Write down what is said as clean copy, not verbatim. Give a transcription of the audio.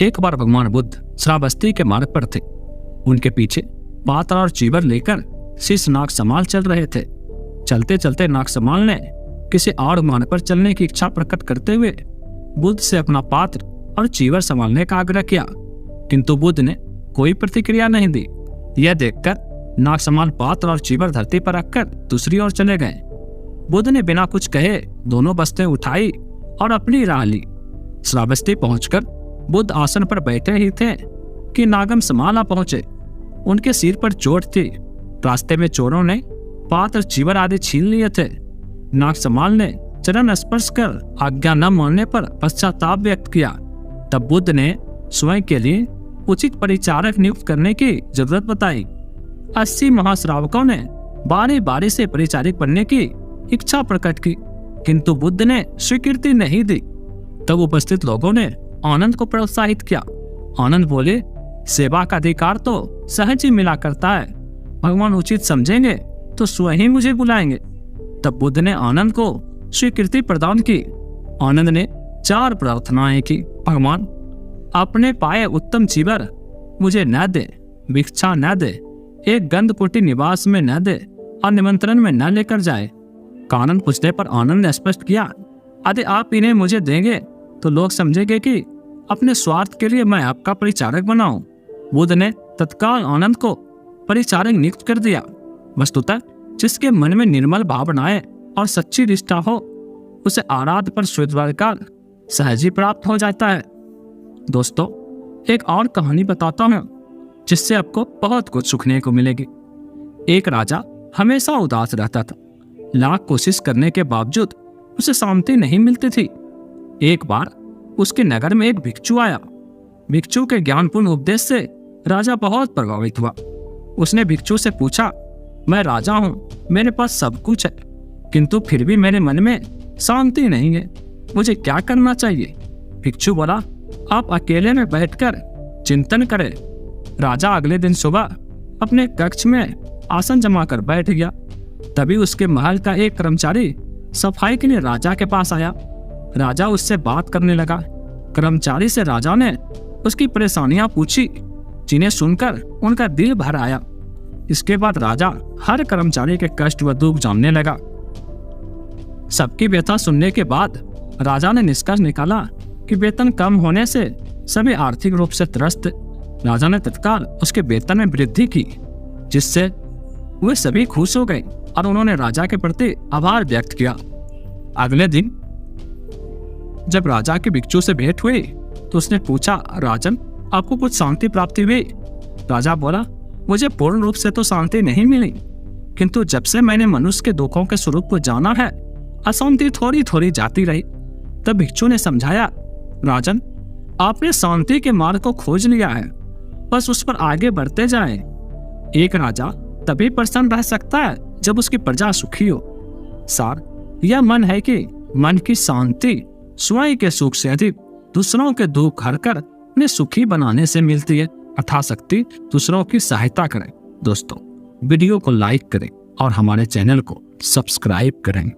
एक बार भगवान बुद्ध श्रावस्ती के मार्ग पर थे। उनके पीछे पात्र और चीवर लेकर शिष्य नागसमाल चल रहे थे। चलते चलते नागसमाल ने किसी और मार्ग पर चलने की इच्छा प्रकट करते हुए बुद्ध से अपना पात्र और चीवर संभालने का आग्रह किया, किंतु बुद्ध ने कोई प्रतिक्रिया नहीं दी। यह देखकर नागसमाल पात्र और चीवर धरती पर रखकर दूसरी ओर चले गए। बुद्ध ने बिना कुछ कहे दोनों बस्तें उठाई और अपनी राह ली। श्रावस्ती पहुंचकर बुद्ध आसन पर बैठे ही थे कि नागसमाल आ पहुंचे। उनके सिर पर चोट थी। रास्ते में चोरों ने पात्र चीवर आदि छीन लिए थे। नागसमाल ने चरण स्पर्श कर आज्ञा न मानने पर पश्चाताप व्यक्त किया। तब बुद्ध ने स्वयं के लिए उचित परिचारक नियुक्त करने की जरूरत बताई। 80 महाश्रावकों ने बारी बारी से परिचारक बनने की इच्छा प्रकट की, किंतु बुद्ध ने स्वीकृति नहीं दी। तब उपस्थित लोगों ने आनंद को प्रोत्साहित किया। आनंद बोले, सेवा का अधिकार तो सहज ही मिला करता है। भगवान उचित समझेंगे तो स्वयं ही मुझे बुलाएंगे। तब बुद्ध ने आनंद को स्वीकृति प्रदान की। आनंद ने 4 प्रार्थनाएं की। भगवान, अपने पाए उत्तम चीवर मुझे न दे, भिक्षा न दे, एक गंध कुटी निवास में न दे और निमंत्रण में न लेकर जाए। कारण पूछने पर आनंद ने स्पष्ट किया, यदि आप इन्हें मुझे देंगे तो लोग समझेंगे कि अपने स्वार्थ के लिए मैं आपका परिचारक बनाऊं। बुद्ध ने तत्काल आनंद को परिचारक नियुक्त कर दिया। वस्तुतः जिसके मन में निर्मल भावनाएं और सच्ची निष्ठा हो, उसे आराध्य पर स्वीकार सहज ही प्राप्त हो जाता है। दोस्तों, एक और कहानी बताता हूं जिससे आपको बहुत कुछ सीखने को मिलेगी। एक राजा हमेशा उदास रहता था। लाख कोशिश करने के बावजूद उसे शांति नहीं मिलती थी। एक बार उसके नगर में एक भिक्षु आया। भिक्षु के ज्ञानपूर्ण उपदेश से राजा बहुत प्रभावित हुआ। उसने भिक्षु से पूछा, मैं राजा हूँ, मेरे पास सब कुछ है, किंतु फिर भी मेरे मन में शांति नहीं है, मुझे क्या करना चाहिए? भिक्षु बोला, आप अकेले में बैठकर चिंतन करें। राजा अगले दिन सुबह अपने कक्ष में आसन जमा कर बैठ गया। तभी उसके महल का एक कर्मचारी सफाई के लिए राजा के पास आया। राजा उससे बात करने लगा। कर्मचारी से राजा ने उसकी परेशानियां पूछी, जिन्हें सुनकर उनका दिल भर आया। इसके बाद राजा हर कर्मचारी के कष्ट व दुख जानने लगा। सबकी व्यथा सुनने के बाद राजा ने निष्कर्ष निकाला कि वेतन कम होने से सभी आर्थिक रूप से त्रस्त। राजा ने तत्काल उसके वेतन में वृद्धि की, जिससे वे सभी खुश हो गए और उन्होंने राजा के प्रति आभार व्यक्त किया। अगले दिन जब राजा के भिक्षु से भेंट हुई तो उसने पूछा, राजन, आपको कुछ शांति प्राप्ति हुई? राजा बोला, मुझे पूर्ण रूप से तो शांति नहीं मिली, किंतु जब से मैंने मनुष्य के दुखों के स्वरूप को जाना है, अशांति थोड़ी थोड़ी जाती रही। तब भिक्षु ने समझाया, राजन, आपने शांति के मार्ग को खोज लिया है, बस उस पर आगे बढ़ते जाएं। एक राजा तभी प्रसन्न रह सकता है जब उसकी प्रजा सुखी हो। सार यह मन है कि मन की शांति स्वयं के सुख से अधिक दूसरों के दुख हरकर उन्हें सुखी बनाने से मिलती है। यथाशक्ति दूसरों की सहायता करें। दोस्तों, वीडियो को लाइक करें और हमारे चैनल को सब्सक्राइब करें।